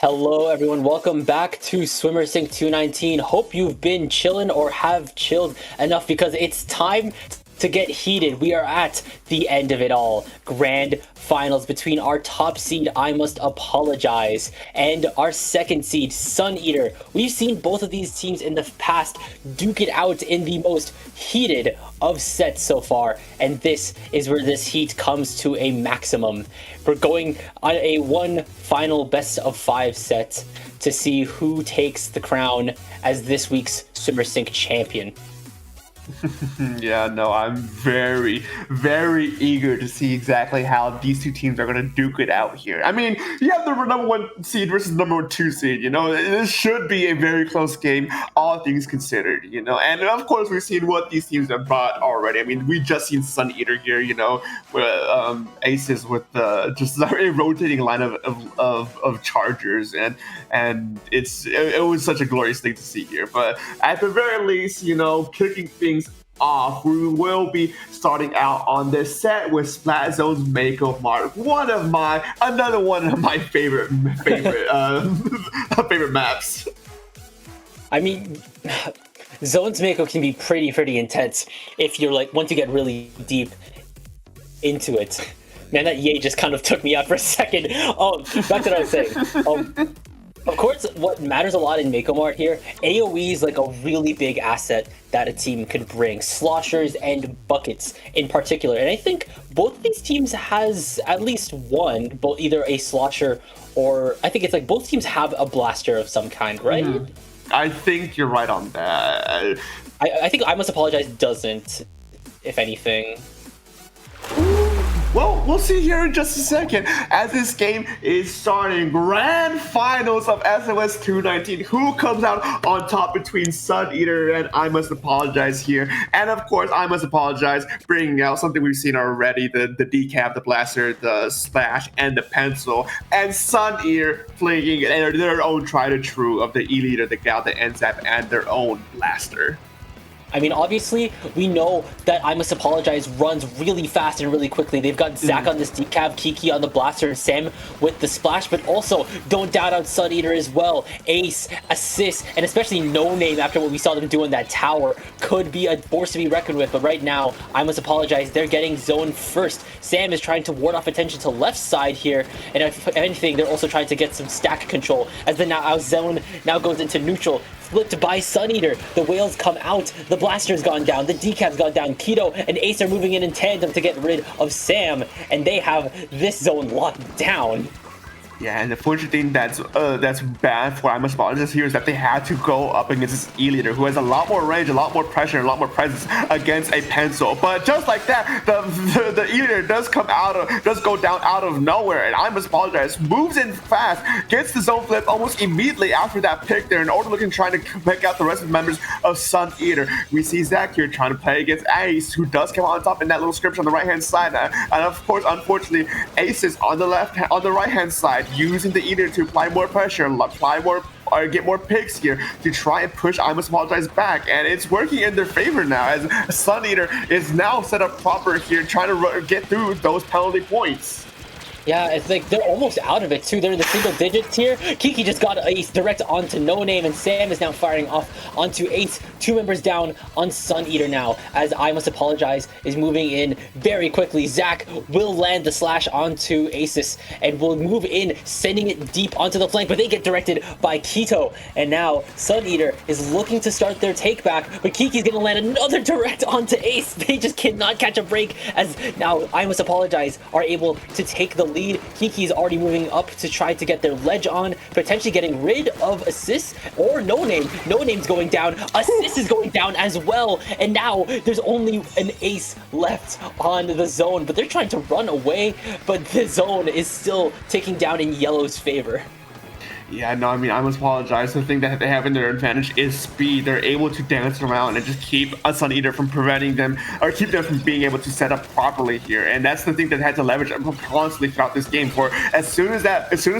Hello, everyone. Welcome back to Swimmer Sync 219. Hope you've been chilling or have chilled enough because it's time to get heated. We are at the end of it all. Grand finals between our top seed, I Must Apologize, and our second seed, Sun Eater. We've seen both of these teams in the past duke it out in the most heated of sets so far, and this is where this heat comes to a maximum. We're going on a one final best of 5 set to see who takes the crown as this week's Swimmer Sync champion. Yeah, no, I'm very, very eager to see exactly how these two teams are going to duke it out here. I mean, you have the number 1 seed versus number 2 seed, this should be a very close game, all things considered, and of course we've seen what these teams have brought already. I mean, we just seen Sun Eater here, with Aces with just a rotating line of chargers, and it was such a glorious thing to see here. But at the very least, kicking things off, we will be starting out on this set with Splat Zone's Mako Mark, another one of my favorite favorite maps. I mean, Zone's Mako can be pretty intense if you're once you get really deep into it. Man, that yay just kind of took me out for a second. Back to what I was saying. Of course, what matters a lot in Mako Mart here, AoE is a really big asset that a team could bring. Sloshers and buckets in particular. And I think both of these teams has at least one, either a slosher or I think it's both teams have a blaster of some kind, right? I think you're right on that. I think I Must Apologize doesn't, if anything. Well, we'll see here in just a second as this game is starting. Grand finals of SOS 219. Who comes out on top between Sun Eater and I Must Apologize here? And of course, I Must Apologize bringing out something we've seen already, the decap, the blaster, the slash, and the pencil. And Sun Eater flinging their own tried and true of the E-Leader, the Gal, the NZAP, and their own blaster. I mean, obviously, we know that I Must Apologize runs really fast and really quickly. They've got Zach on this decap, Kiki on the blaster, and Sam with the splash, but also don't doubt on Sun Eater as well. Ace, Assist, and especially No Name after what we saw them do in that tower could be a force to be reckoned with, but right now, I Must Apologize, they're getting zone first. Sam is trying to ward off attention to left side here, and if anything, they're also trying to get some stack control as the zone now goes into neutral. Flipped by Sun Eater. The whales come out. The blaster's gone down. The decap's gone down. Keto and Ace are moving in tandem to get rid of Sam, and they have this zone locked down. Yeah, and the fortunate thing that's bad for I Must Apologize here is that they had to go up against this E-Leader who has a lot more range, a lot more pressure, and a lot more presence against a pencil. But just like that, the E-Leader does go down out of nowhere, and I Must Apologize moves in fast, gets the zone flip almost immediately after that pick there in order looking trying to pick out the rest of the members of Sun Eater. We see Zach here trying to play against Ace, who does come on top in that little script on the right-hand side. And of course, unfortunately, Ace is on the right-hand side, using the Eater to apply more pressure, get more picks here to try and push I Must Apologize back, and it's working in their favor now as Sun Eater is now set up proper here, trying to get through those penalty points. Yeah, it's they're almost out of it too. They're in the single digits here. Kiki just got Ace direct onto No Name, and Sam is now firing off onto Ace. 2 members down on Sun Eater now, as I Must Apologize is moving in very quickly. Zach will land the slash onto Aces and will move in, sending it deep onto the flank, but they get directed by Keto. And now Sun Eater is looking to start their take back, but Kiki's gonna land another direct onto Ace. They just cannot catch a break, as now I Must Apologize are able to take the lead. Kiki's already moving up to try to get their ledge on, potentially getting rid of Assist or No Name. No Name's going down. Assist is going down as well. And now there's only an Ace left on the zone, but they're trying to run away, but the zone is still taking down in Yellow's favor. Yeah, no, I mean, I Must Apologize. The thing that they have in their advantage is speed. They're able to dance around and just keep a Sun Eater from preventing them, or keep them from being able to set up properly here. And that's the thing that had to leverage constantly throughout this game. For as soon as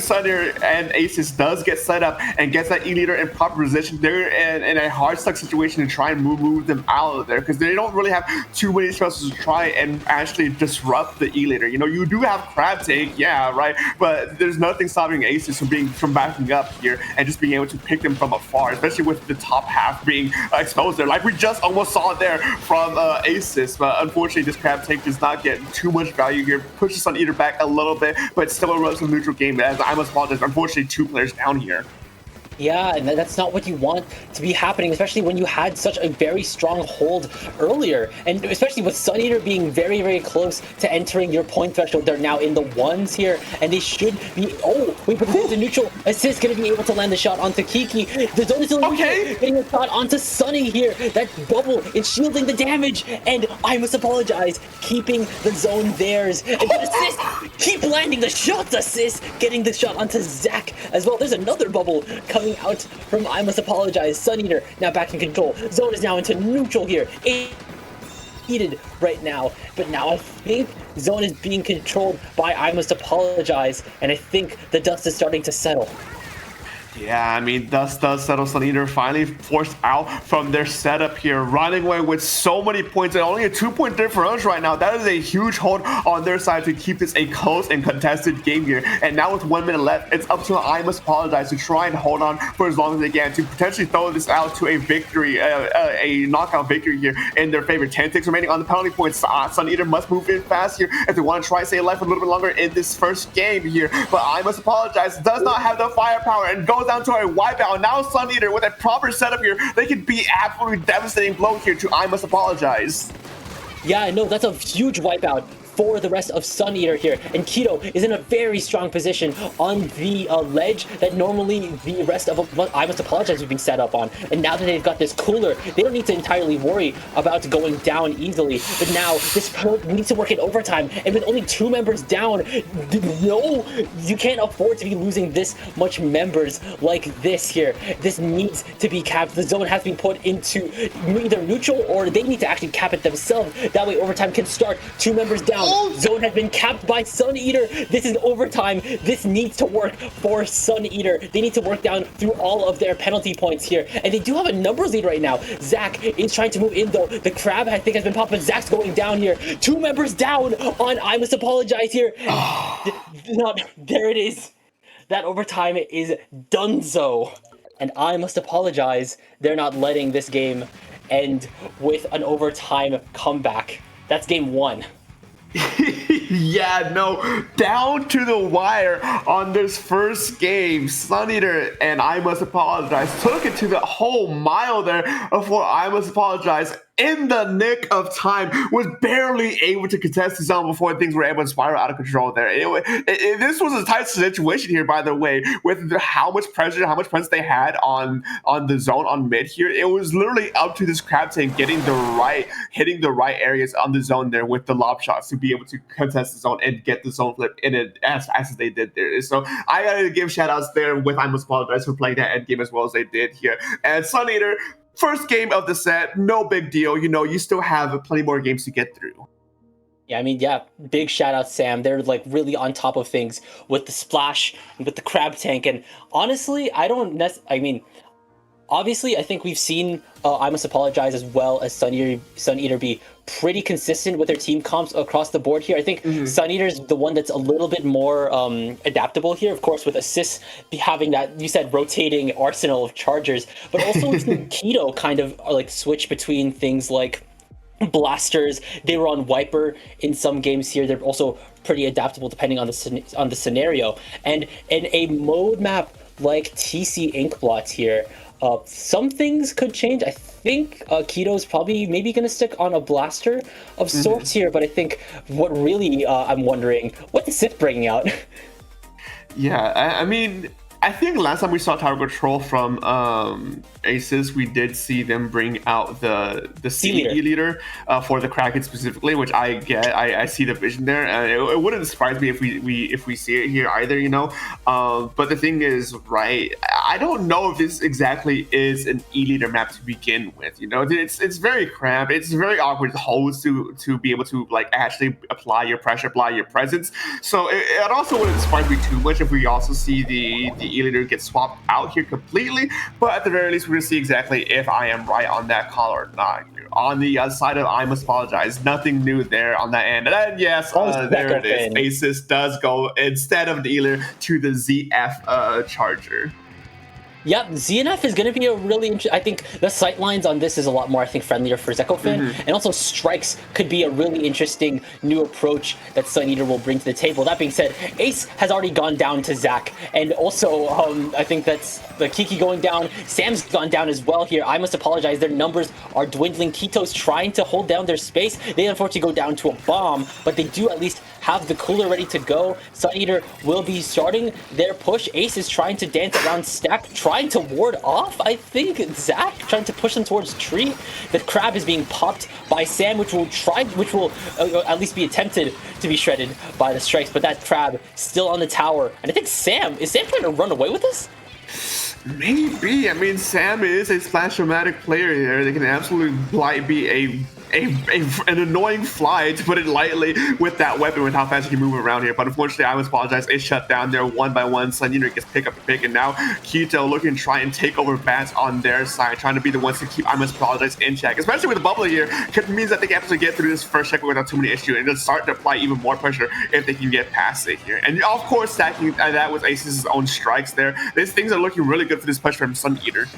Sun Eater and Aces does get set up and gets that E-Leader in proper position, they're in a hard stuck situation to try and move them out of there, because they don't really have too many spells to try and actually disrupt the E-Leader. You do have Crab Take, yeah, right, but there's nothing stopping Aces from backing up here and just being able to pick them from afar, especially with the top half being exposed there, like we just almost saw it there from Asus. But unfortunately, this crab tank does not get too much value here, pushes Sun Eater back a little bit, but still a relatively neutral game, as I must apologize. Unfortunately, 2 players down here. Yeah, and that's not what you want to be happening, especially when you had such a very strong hold earlier. And especially with Sun Eater being very, very close to entering your point threshold. They're now in the ones here, and they should be... Oh, wait, but the neutral assist going to be able to land the shot onto Kiki. The zone is still getting a shot onto Sunny here. That bubble is shielding the damage, and I must apologize, keeping the zone theirs. And the assist, keep landing the shots, assist, getting the shot onto Zach as well. There's another bubble coming out from I must apologize. Sun Eater now back in control. Zone is now into neutral here. Heated right now, but now I think Zone is being controlled by I must apologize, and I think the dust is starting to settle. Yeah, I mean, dust does settle. Sun Eater finally forced out from their setup here, running away with so many points and only a 2-point differential right now. That is a huge hold on their side to keep this a close and contested game here. And now with 1 minute left, it's up to I must apologize to try and hold on for as long as they can to potentially throw this out to a victory, a knockout victory here in their favor. 10 ticks remaining on the penalty points. Sun Eater must move in fast here if they want to try to stay alive a little bit longer in this first game here. But I must apologize, does not have the firepower and goes down to a wipeout. Now Sun Eater with a proper setup here, they could be absolutely devastating blow here to I must apologize. Yeah, no, that's a huge wipeout for the rest of Sun Eater here, and Keto is in a very strong position on the ledge that normally the rest of I must apologize is being set up on. And now that they've got this cooler, they don't need to entirely worry about going down easily. But now this needs to work in overtime, and with only 2 members down, no, you can't afford to be losing this much members like this here. This needs to be capped. The zone has to be put into either neutral, or they need to actually cap it themselves. That way overtime can start. 2 members down. Zone has been capped by Sun Eater. This is overtime. This needs to work for Sun Eater. They need to work down through all of their penalty points here. And they do have a numbers lead right now. Zach is trying to move in though. The crab I think has been popped, but Zach's going down here. 2 members down on I must apologize here. There it is. That overtime is donezo. And I must apologize. They're not letting this game end with an overtime comeback. That's game 1. Yeah, no, down to the wire on this first game. Sun Eater and I must apologize took it to the whole mile there before I must apologize in the nick of time was barely able to contest the zone before things were able to spiral out of control there. This was a tight situation here, by the way, with how much pressure, how much presence they had on the zone on mid here. It was literally up to this crab tank hitting the right areas on the zone there with the lob shots to be able to contest the zone and get the zone flip in it as fast as they did there. So I gotta give shout outs there with I must apologize for playing that end game as well as they did here. And Sun Eater, first game of the set, no big deal. You know, you still have plenty more games to get through. Yeah, I mean, yeah, big shout out, Sam. They're like really on top of things with the splash and with the crab tank. And honestly, obviously, I think we've seen I must apologize as well as Sun Eater be pretty consistent with their team comps across the board here. I think Sun Eater's the one that's a little bit more adaptable here, of course, with assists having that, you said, rotating arsenal of chargers, but also we've seen Keto kind of like switch between things like blasters. They were on Wiper in some games here. They're also pretty adaptable depending on the scenario. And in a mode map like TC Inkblot here, some things could change. I think Keto's probably maybe going to stick on a blaster of sorts here, but I think what really I'm wondering, what is Sith bringing out? Yeah, I mean, I think last time we saw Tower Control from Asus, we did see them bring out the CE leader for the Kraken specifically, which I get. I see the vision there, and it wouldn't surprise me if we see it here either, you know. But the thing is, right, I don't know if this exactly is an E-leader map to begin with. You know, it's very cramped. It's very awkward holes to be able to like actually apply your pressure, apply your presence. So it also wouldn't surprise me too much if we also see the E-leader get swapped out here completely. But at the very least, we're gonna see exactly if I am right on that call or not. on the side of I Must Apologize. Nothing new there on that end. And then, yes, there it is. Aces does go instead of dealer to the ZF Charger. Yep, ZNF is going to be a really interesting... I think the sightlines on this is a lot more, I think, friendlier for Zekofan. And also Strikes could be a really interesting new approach that Sun Eater will bring to the table. That being said, Ace has already gone down to Zach. And also, I think that's the Kiki going down. Sam's gone down as well here. I Must Apologize. Their numbers are dwindling. Kito's trying to hold down their space. They unfortunately go down to a bomb, but they do at least have the cooler ready to go. Sun Eater will be starting their push. Ace is trying to dance around Stack, trying to ward off, I think, Zach, trying to push them towards Tree. The crab is being popped by Sam, which will at least be attempted to be shredded by the Strikes, but that crab still on the tower. And I think is Sam trying to run away with this? Maybe. I mean, Sam is a Splash-O-Matic player here. They can absolutely be an annoying fly, to put it lightly, with that weapon, with how fast you can move around here. But unfortunately, I Must Apologize, is shut down there one by one. Sun Eater gets pick up the pick, and now Kito looking to try and take over bats on their side, trying to be the ones to keep I Must Apologize in check. Especially with the bubble here, it means that they can actually get through this first check without too many issues, and just start to apply even more pressure if they can get past it here. And of course, stacking that with Ace's own strikes there. These things are looking really good for this push from Sun Eater.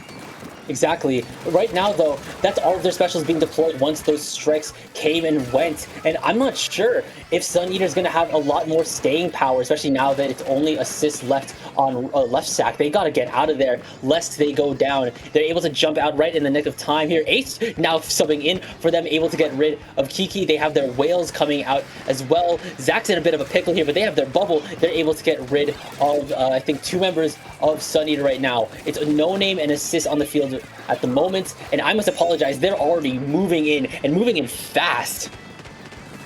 Exactly. Right now, though, that's all of their specials being deployed once those strikes came and went. And I'm not sure if Sun Eater is going to have a lot more staying power, especially now that it's only assists left on left stack. They got to get out of there lest they go down. They're able to jump out right in the nick of time here. Ace now subbing in for them, able to get rid of Kiki. They have their whales coming out as well. Zach's in a bit of a pickle here, but they have their bubble. They're able to get rid of, I think, 2 members of Sun Eater right now. It's a no name and assist on the field at the moment, and I Must Apologize, they're already moving in fast.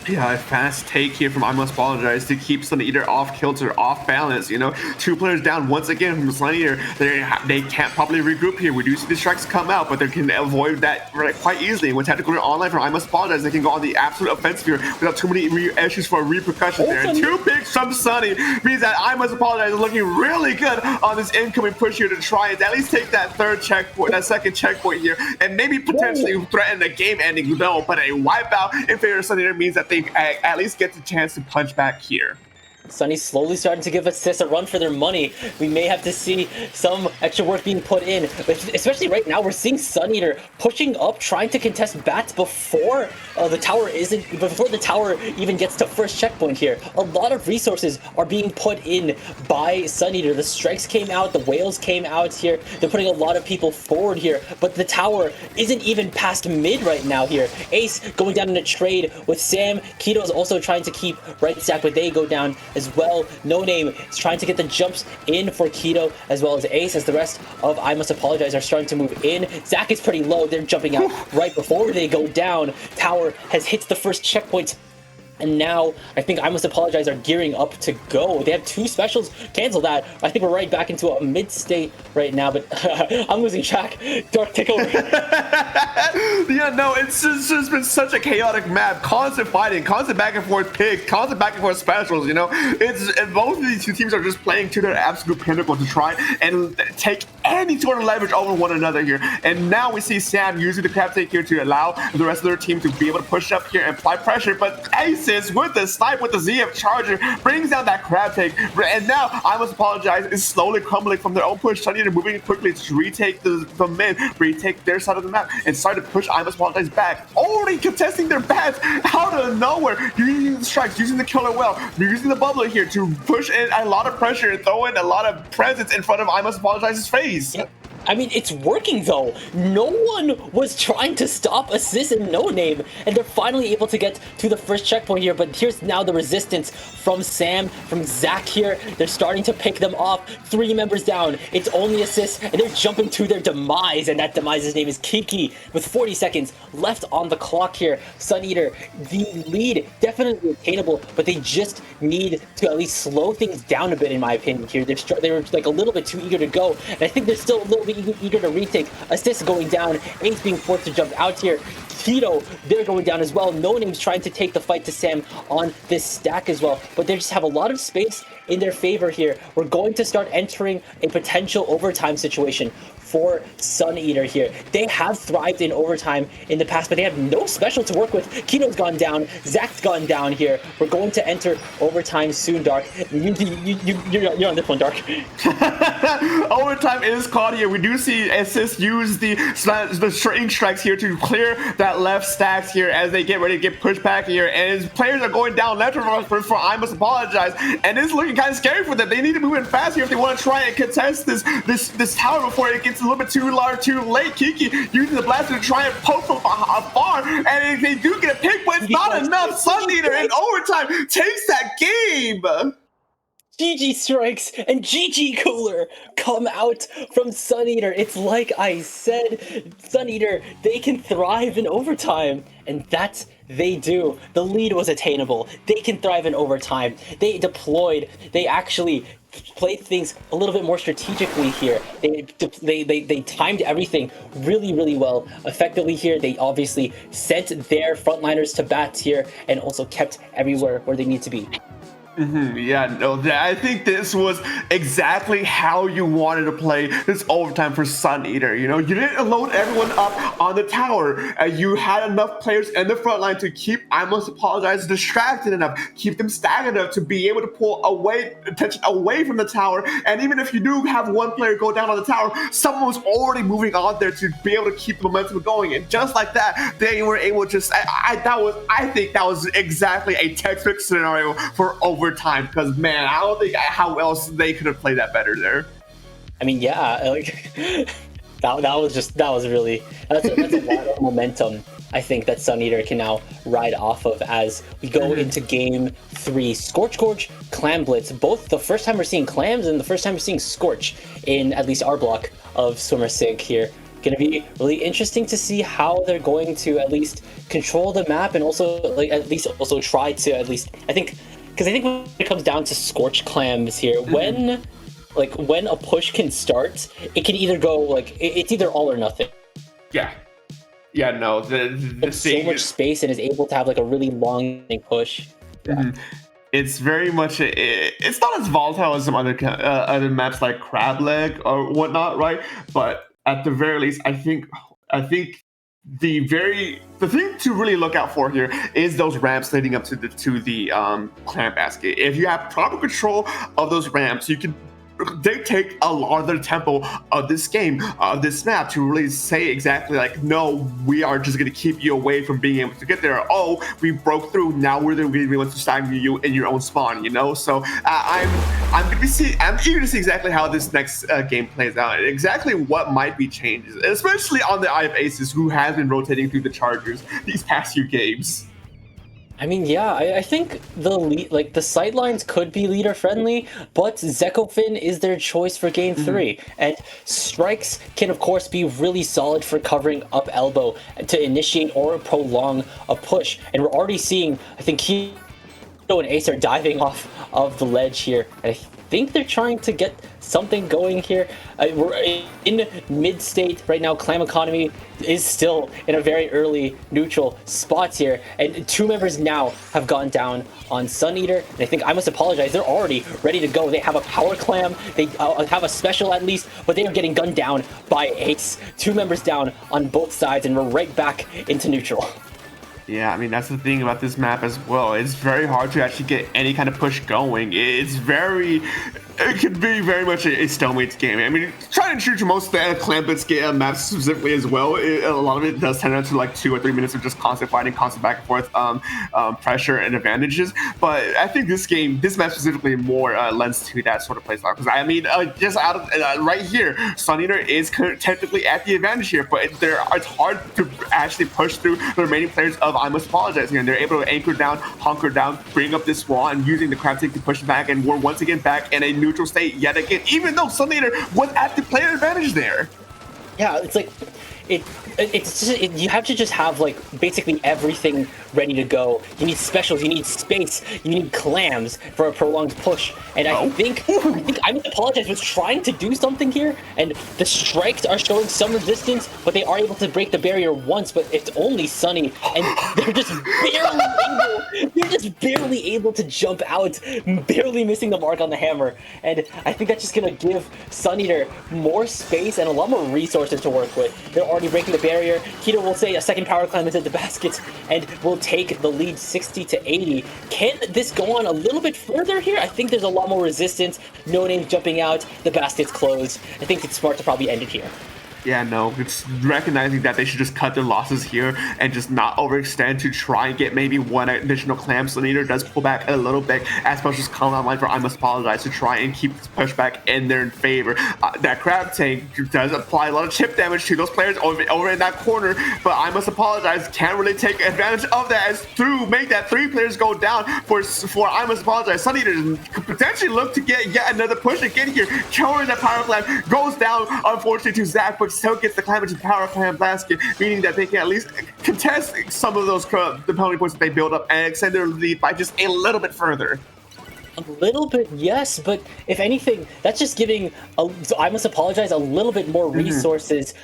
Yeah, a fast take here from I Must Apologize to keep Sun Eater off kilter, off balance. You know, 2 players down once again from Sun Eater. They can't probably regroup here. We do see the strikes come out, but they can avoid that quite easily. When tactical online from I Must Apologize, they can go on the absolute offensive here without too many issues for repercussions there. And 2 picks from Sunny means that I Must Apologize is looking really good on this incoming push here to try and at least take that second checkpoint here, and maybe potentially threaten a game-ending though. But a wipeout in favor of Sun Eater means that they at least get the chance to punch back here. Sunny's slowly starting to give Assist a run for their money. We may have to see some extra work being put in, but especially right now, we're seeing Sun Eater pushing up, trying to contest bats before the tower even gets to first checkpoint here. A lot of resources are being put in by Sun Eater. The strikes came out, the whales came out here. They're putting a lot of people forward here, but the tower isn't even past mid right now here. Ace going down in a trade with Sam. Kito is also trying to keep right stack, but they go down as well. No Name is trying to get the jumps in for Kito as well as Ace, as the rest of I Must Apologize are starting to move in. Zach is pretty low. They're jumping out right before they go down. Tower has hit the first checkpoint, and now I think I Must Apologize are gearing up to go. They have 2 specials. Cancel that. I think we're right back into a mid state right now, but I'm losing track. Dark, take over. Yeah, no, it's just been such a chaotic map. Constant fighting, constant back and forth picks, constant back and forth specials, you know? Both of these 2 teams are just playing to their absolute pinnacle to try and take any sort of leverage over one another here. And now we see Sam using the crab take here to allow the rest of their team to be able to push up here and apply pressure, but Aces with the snipe with the ZF Charger brings down that crab take, and now I Must Apologize is slowly crumbling from their own push. Sun Eater moving quickly to retake the mid, retake their side of the map, and start to push I Must Apologize back, already contesting their bats out of nowhere, using the strikes, using the killer well, using the bubbler here to push in a lot of pressure and throw in a lot of presence in front of I Must Apologize's face. Yep. I mean, it's working though. No one was trying to stop Assist and No Name, and they're finally able to get to the first checkpoint here. But here's now the resistance from Sam, from Zach here. They're starting to pick them off. 3 members down. It's only Assist, and they're jumping to their demise, and that demise's name is Kiki. With 40 seconds left on the clock here, Sun Eater, the lead definitely attainable, but they just need to at least slow things down a bit, in my opinion. Here, they were like a little bit too eager to go, and I think they're still a little bit eager to retake. Assist going down, Ace being forced to jump out here. Keto, they're going down as well. No Name's trying to take the fight to Sam on this stack as well, but they just have a lot of space in their favor here. We're going to start entering a potential overtime situation for Sun Eater here. They have thrived in overtime in the past, but they have no special to work with. Kino's gone down, Zach's gone down here. We're going to enter overtime soon, Dark. You're on this one, Dark. Overtime is called here. We do see Assist use the string strikes here to clear that left stacks here as they get ready to get pushed back here, and his players are going down left for I Must Apologize, and it's looking kind of scary for them. They need to move in fast here if they want to try and contest this tower before it gets a little bit too large, too late. Kiki using the blaster to try and poke from afar, and they do get a pick, but it's not enough. Sun Eater in overtime takes that game. GG Strikes and GG Cooler come out from Sun Eater. It's like I said, Sun Eater, they can thrive in overtime, and that they do. The lead was attainable. They can thrive in overtime. They deployed. They actually played things a little bit more strategically here. They timed everything really well effectively here. They obviously sent their frontliners to bats here and also kept everywhere where they need to be. Yeah, no, I think this was exactly how you wanted to play this overtime for Sun Eater. You know, you didn't load everyone up on the tower. You had enough players in the front line to keep I Must Apologize distracted enough, keep them stagnant enough to be able to pull attention away from the tower. And even if you do have one player go down on the tower, someone was already moving on there to be able to keep the momentum going. And just like that, they were able to just, I think that was exactly a textbook scenario for overtime, because man, I don't think how else they could have played that better there. I mean, yeah, like that's a lot of momentum. I think that Sun Eater can now ride off of as we go into game 3. Scorch Gorge, Clam Blitz, both the first time we're seeing clams and the first time we're seeing Scorch in at least our block of Swimmer Sig here. Gonna be really interesting to see how they're going to at least control the map and also also try to at least, because I think when it comes down to Scorch Clams here, when a push can start, it can either go it's either all or nothing. Yeah, no, the so much space and is able to have a really long push. It's very much it's not as volatile as some other maps like Crab Leg or whatnot, right? But at the very least, I think the thing to really look out for here is those ramps leading up to the clam basket. If you have proper control of those ramps, you can dictate a lot of the tempo of this game, of this map, to really say exactly no, we are just going to keep you away from being able to get there. Oh, we broke through, now we're going to be able to stagnate you in your own spawn, you know? So I'm eager to see exactly how this next game plays out, and exactly what might be changes, especially on the eye of Aces, who has been rotating through the Chargers these past few games. I mean, yeah, I think the sidelines could be leader friendly, but Zekofin is their choice for game 3. And Strikes can of course be really solid for covering up elbow to initiate or prolong a push. And we're already seeing, I think Keto and Ace are diving off of the ledge here. And I think they're trying to get something going here. We're in mid-state right now. Clam Economy is still in a very early neutral spot here, and 2 members now have gone down on Sun Eater, and I think I Must Apologize, they're already ready to go. They have a power clam, they have a special at least, but they are getting gunned down by Ace. 2 members down on both sides, and we're right back into neutral. Yeah, I mean, that's the thing about this map as well. It's very hard to actually get any kind of push going. It could be very much a stalemate game. I mean, trying to shoot most of the Clam Blitz maps specifically as well, a lot of it does tend to 2 or 3 minutes of just constant fighting, constant back and forth pressure and advantages. But I think this map specifically more lends to that sort of playstyle. Because I mean, just out of right here, Sun Eater is technically at the advantage here, but it's hard to actually push through the remaining players of I Must Apologize here. And they're able to anchor down, hunker down, bring up this wall, and using the crab stick to push it back. And we're once again back in a neutral state yet again, even though Sun Eater was at the player advantage there. Yeah, it's you have to just have basically everything ready to go. You need specials, you need space, you need clams for a prolonged push. And I think I must apologize, was trying to do something here, and the strikes are showing some resistance, but they are able to break the barrier once, but it's only Sunny, and they're just barely able to jump out, barely missing the mark on the hammer. And I think that's just gonna give Sun Eater more space and a lot more resources to work with. They're already breaking the barrier. Keto will say a second power climb into the basket and will take the lead 60-80. Can this go on a little bit further here? I think there's a lot more resistance. No Name jumping out. The basket's closed. I think it's smart to probably end it here. Yeah, no, it's recognizing that they should just cut their losses here and just not overextend to try and get maybe one additional clam. Sun Eater does pull back a little bit, as much as calling online for I Must Apologize to try and keep this pushback in their favor. That Crab Tank does apply a lot of chip damage to those players over in that corner, but I Must Apologize can't really take advantage of that as through make that 3 players go down for I Must Apologize. Sun Eater could potentially look to get yet another push again here. Countering that power clam goes down, unfortunately, to Zach, but still gets the clam into the power clam basket, meaning that they can at least contest some of those the penalty points that they build up and extend their lead by just a little bit further. A little bit, yes, but if anything, that's just giving, so I Must Apologize, a little bit more resources.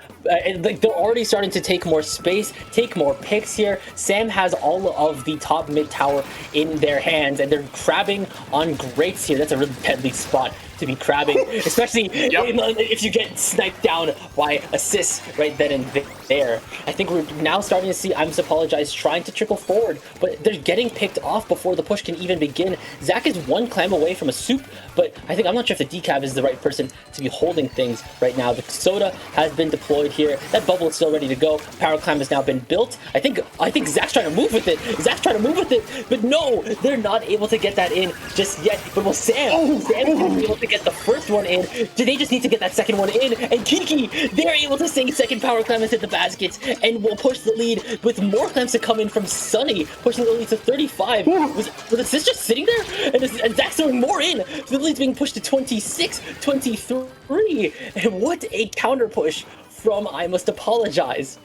And like, they're already starting to take more space, take more picks here. Sam has all of the top mid tower in their hands, and they're crabbing on Greats here. That's a really deadly spot to be crabbing, especially if you get sniped down by assists right then and there. I think we're now starting to see I Must Apologize trying to trickle forward, but they're getting picked off before the push can even begin. Zach is 1 clam away from a soup, but I'm not sure if the decab is the right person to be holding things right now. The soda has been deployed here. That bubble is still ready to go. Power clam has now been built. I think Zach's trying to move with it. But no, they're not able to get that in just yet. But will Sam is able to get the first one in. Do they just need to get that second one in? And Kiki, they're able to sink second power clam into the basket and will push the lead with more clams to come in from Sunny, pushing the lead to 35. Was this just sitting there? And Zach's throwing more in. So the lead's being pushed to 26, 23. And what a counter push from I Must Apologize.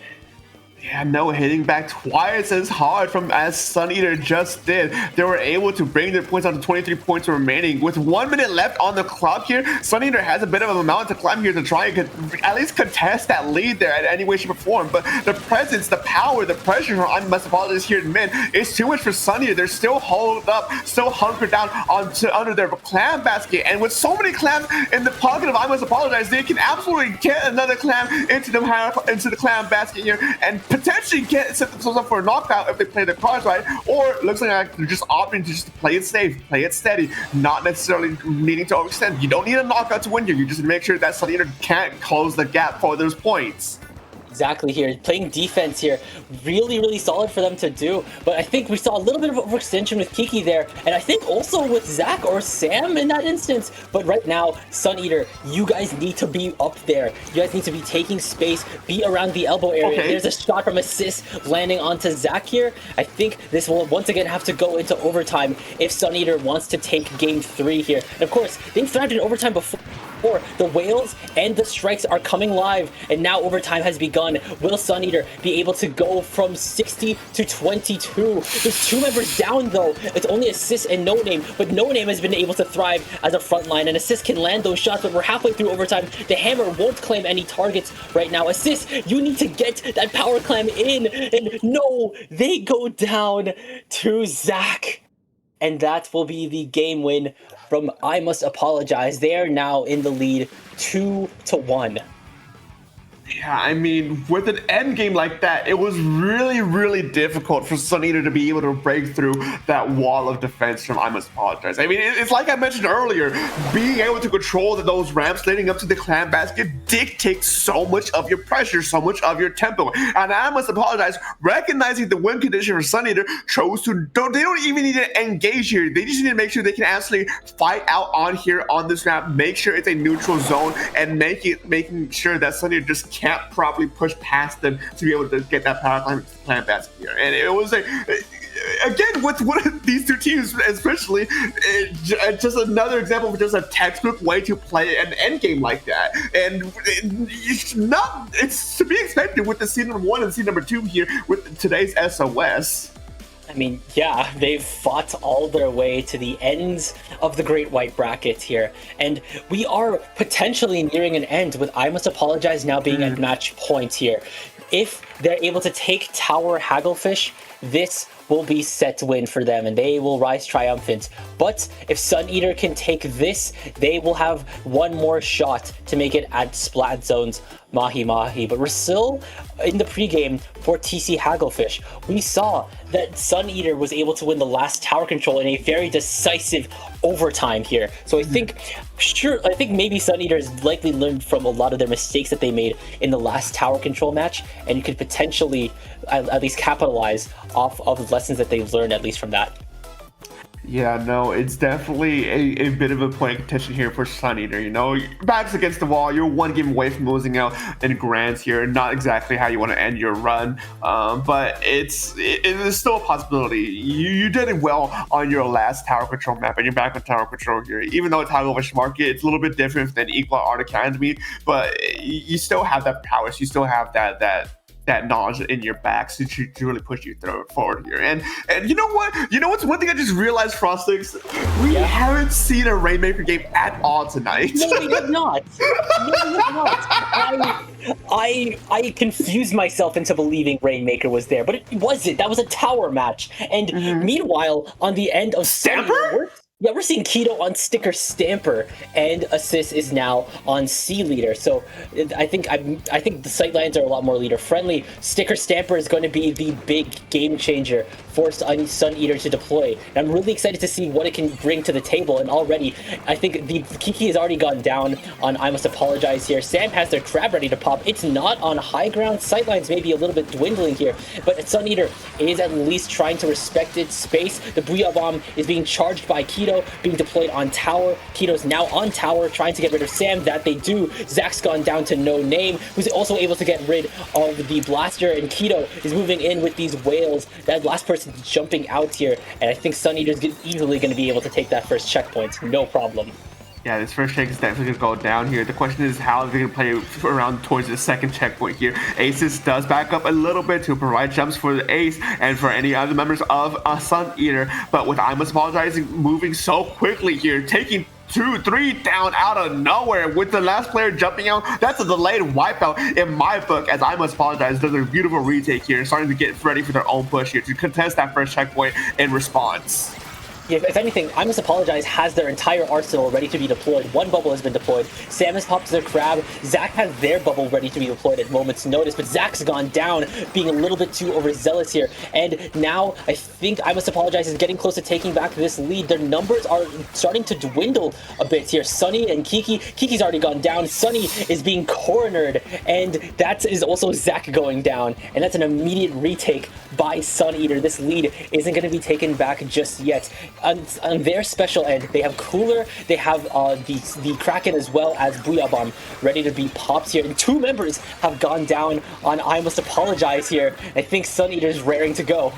Yeah, no, hitting back twice as hard as Sun Eater just did. They were able to bring their points down to 23 points remaining. With 1 minute left on the clock here, Sun Eater has a bit of a mountain to climb here to try and at least contest that lead there at any way, shape, or form. But the presence, the power, the pressure from I Must Apologize here in mid is too much for Sun Eater. They're still holed up, still hunkered down under their clam basket. And with so many clams in the pocket of I Must Apologize, they can absolutely get another clam into the clam basket here and potentially set themselves up for a knockout if they play their cards right, or it looks like they're just opting to just play it safe, play it steady, not necessarily needing to overextend. You don't need a knockout to win here. You just make sure that Sun Eater can't close the gap for those points. Exactly here. Playing defense here. Really, really solid for them to do. But I think we saw a little bit of overextension with Kiki there. And I think also with Zach or Sam in that instance. But right now, Sun Eater, you guys need to be up there. You guys need to be taking space, be around the elbow area. Okay. There's a shot from assist landing onto Zach here. I think this will once again have to go into overtime if Sun Eater wants to take game 3 here. And of course, they've thrived in overtime before. The whales and the strikes are coming live, and now overtime has begun. Will Sun Eater be able to go from 60 to 22? There's 2 members down though. It's only Assist and No Name, but No Name has been able to thrive as a front line, and Assist can land those shots, but we're halfway through overtime. The hammer won't claim any targets right now. Assist, you need to get that power clam in, and no, they go down to Zach. And that will be the game win from I Must Apologize. They are now in the lead 2-1. Yeah, I mean, with an end game like that, it was really, really difficult for Sun Eater to be able to break through that wall of defense from I Must Apologize. I mean, it's like I mentioned earlier, being able to control those ramps leading up to the clam basket dictates so much of your pressure, so much of your tempo. And I Must Apologize, recognizing the win condition for Sun Eater, chose to, they don't even need to engage here. They just need to make sure they can actually fight out on here on this ramp, make sure it's a neutral zone, and making sure that Sun Eater just can't properly push past them to be able to get that power clam basket here. And it was again, with one of these 2 teams, especially, just another example of just a textbook way to play an end game like that. And it's to be expected with the seed number 1 and seed number 2 here with today's SOS. I mean, yeah, they've fought all their way to the ends of the Great White Bracket here, and we are potentially nearing an end with I Must Apologize now being at match point here. If they're able to take Tower Hagglefish, this will be set to win for them, and they will rise triumphant. But if Sun Eater can take this, they will have one more shot to make it at Splat Zone's Mahi Mahi. But we're still in the pregame for TC Hagglefish. We saw that Sun Eater was able to win the last tower control in a very decisive overtime here. So I think maybe Sun Eater has likely learned from a lot of their mistakes that they made in the last tower control match, and you could potentially at least capitalize off of the lessons that they've learned, at least from that. Yeah, no, it's definitely a bit of a point of contention here for Sun Eater. You know, your back's against the wall. You're one game away from losing out in Grands here. Not exactly how you want to end your run, but it is still a possibility. You did it well on your last tower control map, and you're back on tower control here. Even though it's Hagglefish Market, it's a little bit different than Equal Art Academy, but you still have that prowess. You still have that knowledge in your back to really push you forward here. And you know what? You know what's one thing I just realized, Frostix? We haven't seen a Rainmaker game at all tonight. No, we have not. No, we have not. I confused myself into believing Rainmaker was there, but it wasn't. That was a tower match. And meanwhile, on the end of Stamper? We're seeing Keto on Sticker Stamper, and Assist is now on C Leader. So I think the sightlines are a lot more leader friendly. Sticker Stamper is going to be the big game changer for Sun Eater to deploy. And I'm really excited to see what it can bring to the table. And already, I think the Kiki has already gone down on I Must Apologize here. Sam has their crab ready to pop. It's not on high ground. Sightlines may be a little bit dwindling here, but Sun Eater is at least trying to respect its space. The Booyah Bomb is being charged by Keto, being deployed on tower. Keto's now on tower, trying to get rid of Sam. That they do. Zach's gone down to no name, who's also able to get rid of the blaster, and Keto is moving in with these whales. That last person jumping out here, and I think Sun Eater's easily going to be able to take that first checkpoint. No problem. Yeah, this first check is definitely going to go down here. The question is how they're going to play around towards the second checkpoint here. Aces does back up a little bit to provide jumps for the Ace and for any other members of Sun Eater. But with I Must Apologize moving so quickly here, taking 2-3 down out of nowhere with the last player jumping out. That's a delayed wipeout in my book, as I Must Apologize does a beautiful retake here, starting to get ready for their own push here to contest that first checkpoint in response. Yeah, if anything, I Must Apologize has their entire arsenal ready to be deployed. One bubble has been deployed. Sam has popped their crab. Zach has their bubble ready to be deployed at moment's notice, but Zach's gone down, being a little bit too overzealous here. And now I think I Must Apologize is getting close to taking back this lead. Their numbers are starting to dwindle a bit here. Sunny and Kiki. Kiki's already gone down. Sunny is being cornered, and that is also Zach going down. And that's an immediate retake by Sun Eater. This lead isn't going to be taken back just yet. On their special end, they have Cooler, they have the Kraken as well as Booyah Bomb ready to be popped here. And two members have gone down on I Must Apologize here. I think Sun Eater is raring to go.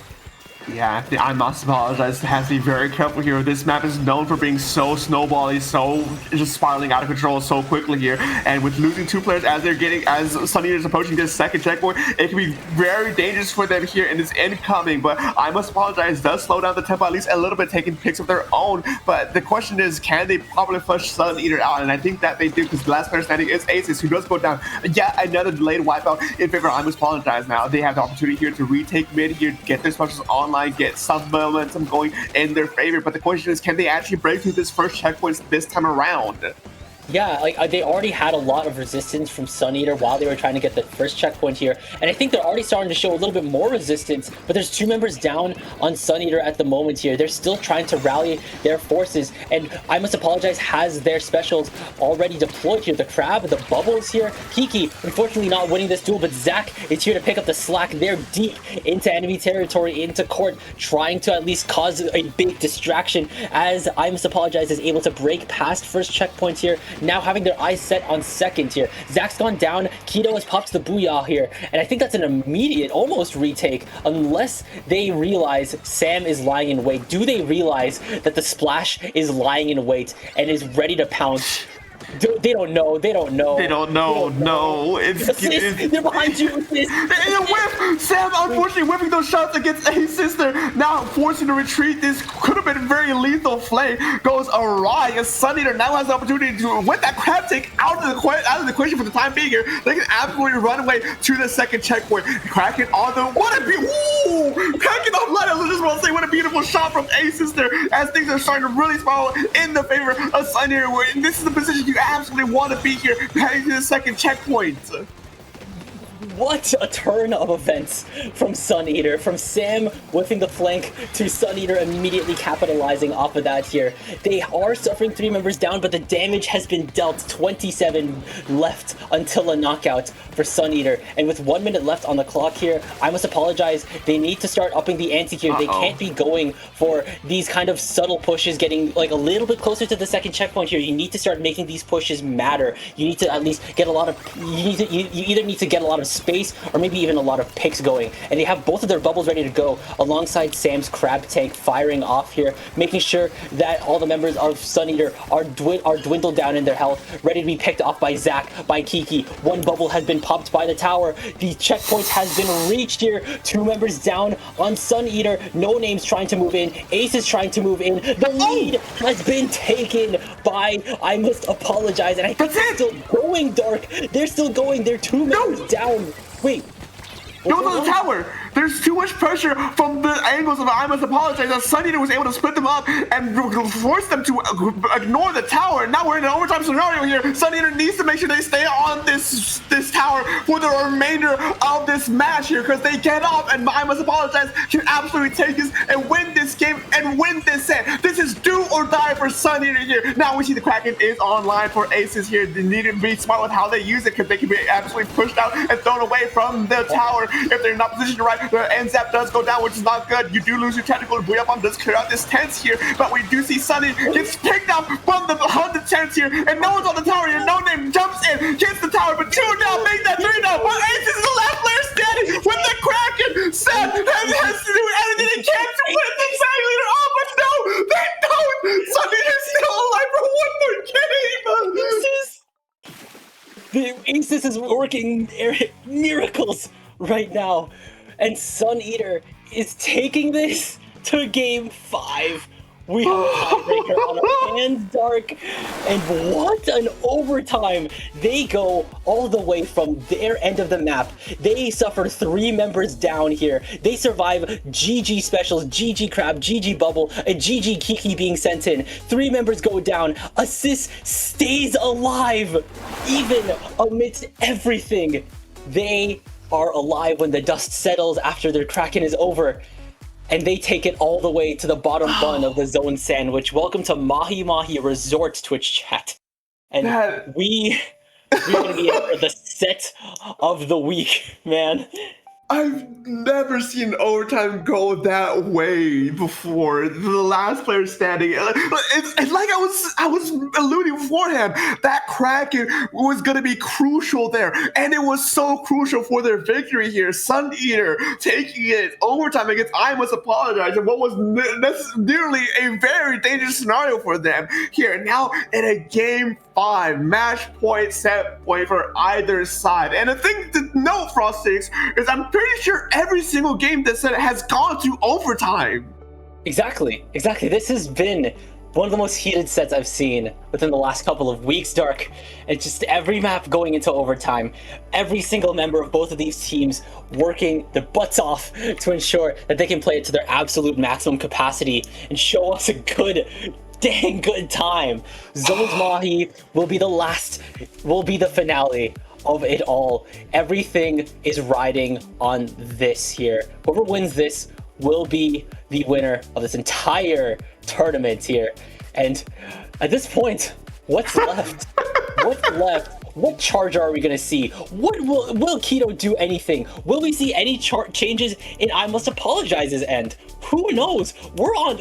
Yeah, I Must Apologize has to be very careful here. This map is known for being so snowbally, so just spiraling out of control so quickly here. And with losing two players as Sun Eater is approaching this second checkpoint, it can be very dangerous for them here in this incoming. But I Must Apologize does slow down the tempo at least a little bit, taking picks of their own. But the question is, can they probably push Sun Eater out? And I think that they do, because the last player standing is Aces, who does go down. Yet another delayed wipeout in favor of I Must Apologize now. They have the opportunity here to retake mid here, get their specials online, get some momentum going in their favor. But the question is, can they actually break through this first checkpoint this time around? Yeah, like they already had a lot of resistance from Sun Eater while they were trying to get the first checkpoint here, and I think they're already starting to show a little bit more resistance, but there's two members down on Sun Eater at the moment here. They're still trying to rally their forces, and I Must Apologize has their specials already deployed here. The crab, the bubbles here. Kiki, unfortunately not winning this duel, but Zach is here to pick up the slack. They're deep into enemy territory, into court, trying to at least cause a big distraction as I Must Apologize is able to break past first checkpoint here, now having their eyes set on second here. Zach's gone down. Keto has popped the Booyah here, and I think that's an immediate, almost retake, unless they realize Sam is lying in wait. Do they realize that the Splash is lying in wait and is ready to pounce? They don't know. They don't know. They don't know. No, Assist! They're behind you. Assist! And a whiff! Sam unfortunately whipping those shots against Ace's there. Now forcing to retreat. This could have been very lethal. Flay goes awry as Sun Eater now has the opportunity to, with that crab take out of the equation for the time being here, they can absolutely run away to the second checkpoint. Kraken on the, what a Kraken offline, I just want to say, what a beautiful shot from Ace's there as things are starting to really spiral in the favor of Sun Eater. This is the position you absolutely want to be here heading to the second checkpoint. What a turn of events from Sun Eater. From Sam whipping the flank to Sun Eater immediately capitalizing off of that here. They are suffering 3 members down, but the damage has been dealt. 27 left until a knockout for Sun Eater. And with 1 minute left on the clock here, I must apologize. They need to start upping the ante here. They can't be going for these kind of subtle pushes, getting like a little bit closer to the second checkpoint here. You need to start making these pushes matter. You need to at least get a lot of, you either need to get a lot of space or maybe even a lot of picks going, and they have both of their bubbles ready to go alongside Sam's crab tank firing off here, making sure that all the members of Sun Eater are dwindled down in their health, ready to be picked off by Zach, by Kiki. 1 bubble has been popped by the tower. The checkpoint has been reached here. 2 members down on Sun Eater. No Name's trying to move in. Ace is trying to move in. The lead has been taken by I Must Apologize, and I think they're still going, Dark. They're still going. They're 2 members down. Wait. Go to the tower! There's too much pressure from the angles of I Must Apologize that Sun Eater was able to split them up and force them to ignore the tower. Now we're in an overtime scenario here. Sun Eater needs to make sure they stay on this tower for the remainder of this match here, because they get off and I Must Apologize can absolutely take this and win this game and win this set. This is do or die for Sun Eater here. Now we see the Kraken is online for Aces here. They need to be smart with how they use it, because they can be absolutely pushed out and thrown away from the tower if they're not positioned right. The end zap does go down, which is not good. You do lose your technical. Booyah does clear out this tense here, but we do see Sunny gets picked up from the 100 tense here, and no one's on the tower here. No Name jumps in, gets the tower, but 2 down, make that 3 down. But Ace is the last player standing with the Kraken. Sam has to do everything he can to win the Sang Leader. Oh, but no, they don't. Sunny is still alive for 1 more game. The Aces is working miracles right now, and Sun Eater is taking this to game 5. We have a tiebreaker on our hands, Dark, and what an overtime. They go all the way from their end of the map. They suffer 3 members down here. They survive GG specials, GG Crab, GG Bubble, and GG Kiki being sent in. 3 members go down. Assist stays alive, even amidst everything. They are alive when the dust settles after their Kraken is over. And they take it all the way to the bottom bun of the zone sandwich. Welcome to Mahi Mahi Resort Twitch chat. And we're going to be here for the set of the week, man. I've never seen overtime go that way before. The last player standing. It's like I was alluding beforehand. That Kraken was going to be crucial there, and it was so crucial for their victory here. Sun Eater taking it overtime against I Must Apologize, and what was nearly a very dangerous scenario for them here. Now in a game 5, match point, set point for either side. And the thing to note, Frostix, is I'm pretty sure every single game this set has gone to overtime. Exactly. This has been one of the most heated sets I've seen within the last couple of weeks, Dark. It's just every map going into overtime. Every single member of both of these teams working their butts off to ensure that they can play it to their absolute maximum capacity and show us a dang good time. Zones Mahi will be the finale of it all. Everything is riding on this here. Whoever wins this will be the winner of this entire tournament here. And at this point, what's left? What's left? What charger are we going to see? What will Keto do anything? Will we see any chart changes in I Must Apologize's end? Who knows?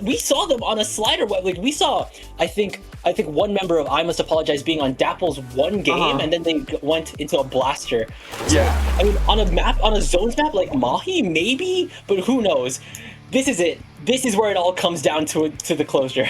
We saw them on a slider web. Like we saw, I think one member of I Must Apologize being on Dapple's one game, and then they went into a blaster. Yeah. I mean, on a zones map like Mahi, maybe, but who knows? This is it. This is where it all comes down to the closure.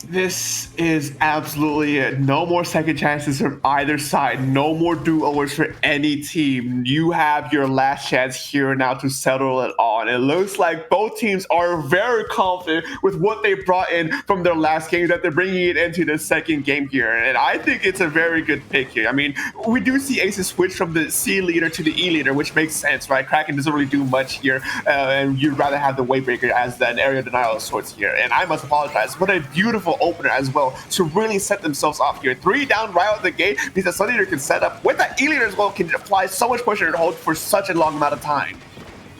This is absolutely it. No more second chances from either side. No more do-overs for any team. You have your last chance here now to settle it on. It looks like both teams are very confident with what they brought in from their last game, that they're bringing it into the second game here. And I think it's a very good pick here. I mean, we do see Aces switch from the C leader to the E leader, which makes sense, right? Kraken doesn't really do much here, and you'd rather have the Wavebreaker as an area denial of sorts here. And I must apologize. What a beautiful opener as well to really set themselves off here. 3 down right out of the gate because the Sun Eater can set up with that E-Leader as well, can apply so much pressure and hold for such a long amount of time.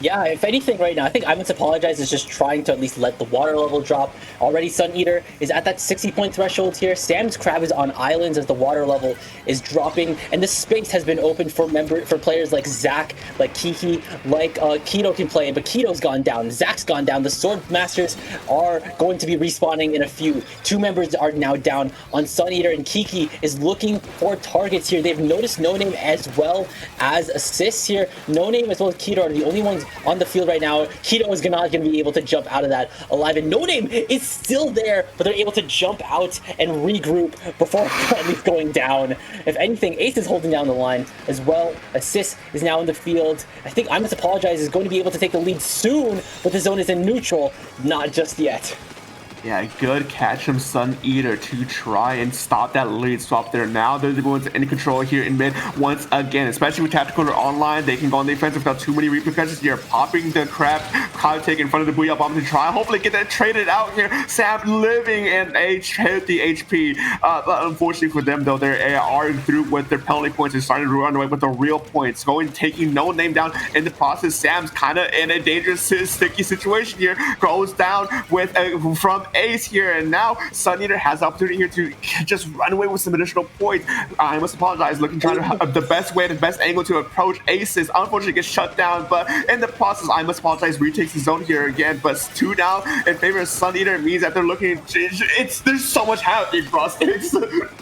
Yeah, if anything right now, I think I Must Apologize is just trying to at least let the water level drop. Already Sun Eater is at that 60-point threshold here. Sam's Crab is on islands as the water level is dropping, and the space has been open for players like Zach, like Kiki, like Keto can play, but Keto's gone down, Zach's gone down. The Sword Masters are going to be respawning in a few. 2 members are now down on Sun Eater, and Kiki is looking for targets here. They've noticed No Name as well as assists here. No Name as well as Keto are the only ones on the field right now. Keto is not going to be able to jump out of that alive, and No Name is still there, but they're able to jump out and regroup before at least going down. If anything, Ace is holding down the line as well. Assist is now in the field. I think I Must Apologize is going to be able to take the lead soon, but the zone is in neutral. Not just yet. Yeah, good catch from Sun Eater to try and stop that lead swap there. Now they're going to end control here in mid once again, especially with Tactical online. They can go on the defensive without too many repercussions here. Popping the crab, take in front of the Booyah Bomb to try. Hopefully get that traded out here. Sam living and hit the HP. But unfortunately for them though, they are through with their penalty points and starting to run away with the real points. Taking No Name down in the process. Sam's kind of in a dangerous, sticky situation here. Goes down with from Ace here, and now Sun Eater has the opportunity here to just run away with some additional points. I Must Apologize, looking trying to have the best way, the best angle to approach Aces. Unfortunately gets shut down, but in the process, I Must Apologize retakes the zone here again, but 2 down in favor of Sun Eater means that they're looking, there's so much happening, Frostyx.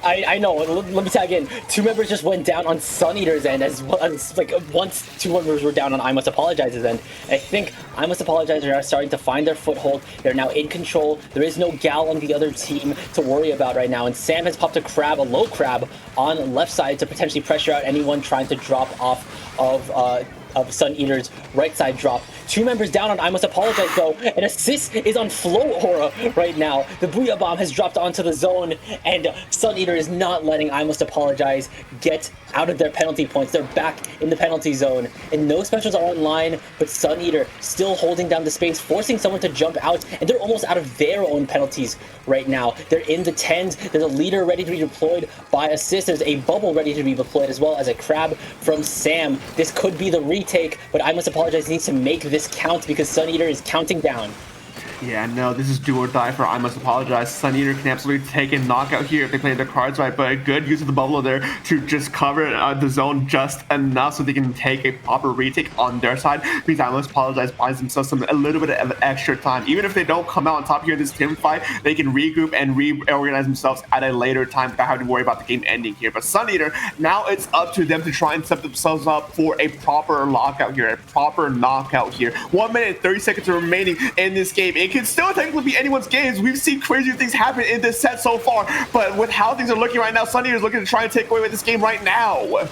I know, let me tag in. 2 members just went down on Sun Eater's end, as well as like once 2 members were down on I Must Apologize's end. I think I Must Apologize are starting to find their foothold. They're now in control. There is no Gal on the other team to worry about right now, and Sam has popped a low crab on left side to potentially pressure out anyone trying to drop off of Sun Eater's right side drop. 2 members down on I Must Apologize though, and assist is on Flow Aura right now. The Booyah Bomb has dropped onto the zone, and Sun Eater is not letting I Must Apologize get out of their penalty points. They're back in the penalty zone, and no specials are online, but Sun Eater still holding down the space, forcing someone to jump out, and they're almost out of their own penalties right now. They're in the 10s. There's a leader ready to be deployed by assist. There's a bubble ready to be deployed, as well as a crab from Sam. This could be the retake, but I Must Apologize needs to make this count because Sun Eater is counting down. Yeah, no, this is do or die for I Must Apologize. Sun Eater can absolutely take a knockout here if they play their cards right, but a good use of the bubble there to just cover the zone just enough so they can take a proper retake on their side, because I Must Apologize buys themselves a little bit of extra time. Even if they don't come out on top here in this team fight, they can regroup and reorganize themselves at a later time without having to worry about the game ending here. But Sun Eater, now it's up to them to try and set themselves up for a proper lockout here, a proper knockout here. 1 minute and 30 seconds remaining in this game. It can still technically be anyone's games. We've seen crazy things happen in this set so far, but with how things are looking right now, Sun Eater is looking to try and take away with this game right now.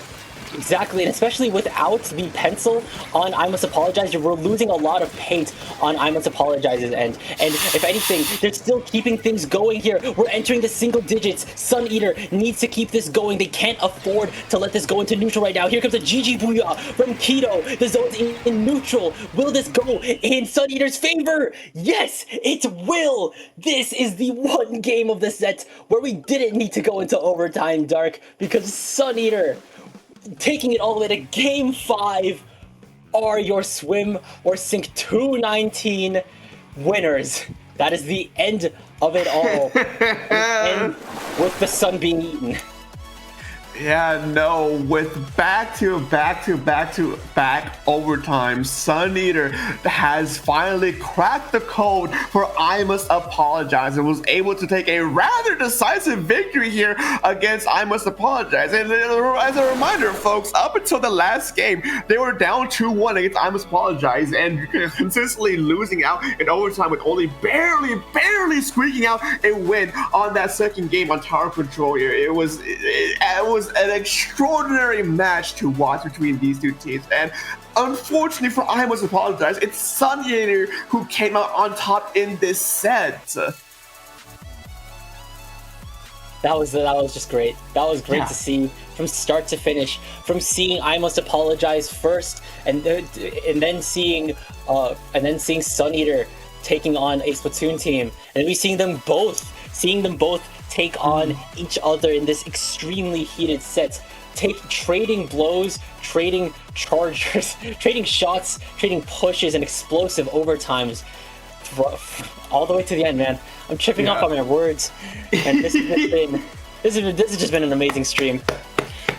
Exactly, and especially without the pencil on I Must Apologize, we're losing a lot of paint on I Must Apologize's end. And if anything, they're still keeping things going here. We're entering the single digits. Sun Eater needs to keep this going. They can't afford to let this go into neutral right now. Here comes a GG Booyah from Keto. The zone's in neutral. Will this go in Sun Eater's favor? Yes, it will. This is the one game of the set where we didn't need to go into overtime, Dark, because Sun Eater, taking it all the way to Game 5, are your swim or sink 219 winners. That is the end of it all. And with the sun being eaten. Yeah, no, with back-to-back overtime, Sun Eater has finally cracked the code for I Must Apologize and was able to take a rather decisive victory here against I Must Apologize. And as a reminder, folks, up until the last game, they were down 2-1 against I Must Apologize and consistently losing out in overtime with only barely squeaking out a win on that second game on Tower Control here. It was an extraordinary match to watch between these two teams, and unfortunately for I Must Apologize, it's Sun Eater who came out on top in this set. That was just great. That was great to see from start to finish. From seeing I Must Apologize first, and then seeing Sun Eater taking on a Splatoon team, and we seeing them both take on each other in this extremely heated set, trading blows, trading chargers, trading shots, trading pushes, and explosive overtimes all the way to the end, man. I'm tripping up on my words, and this has just been an amazing stream.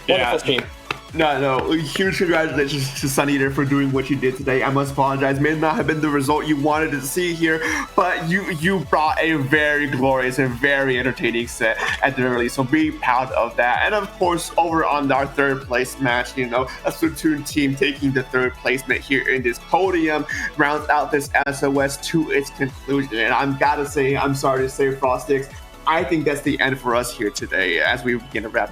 Wonderful stream. No, huge congratulations to Sun Eater for doing what you did today. I must apologize. May not have been the result you wanted to see here, but you brought a very glorious and very entertaining set at the early, so be proud of that. And of course, over on our third place match, a Splatoon team taking the third placement here in this podium rounds out this SOS to its conclusion. And I'm sorry to say, Frostix, I think that's the end for us here today as we begin to wrap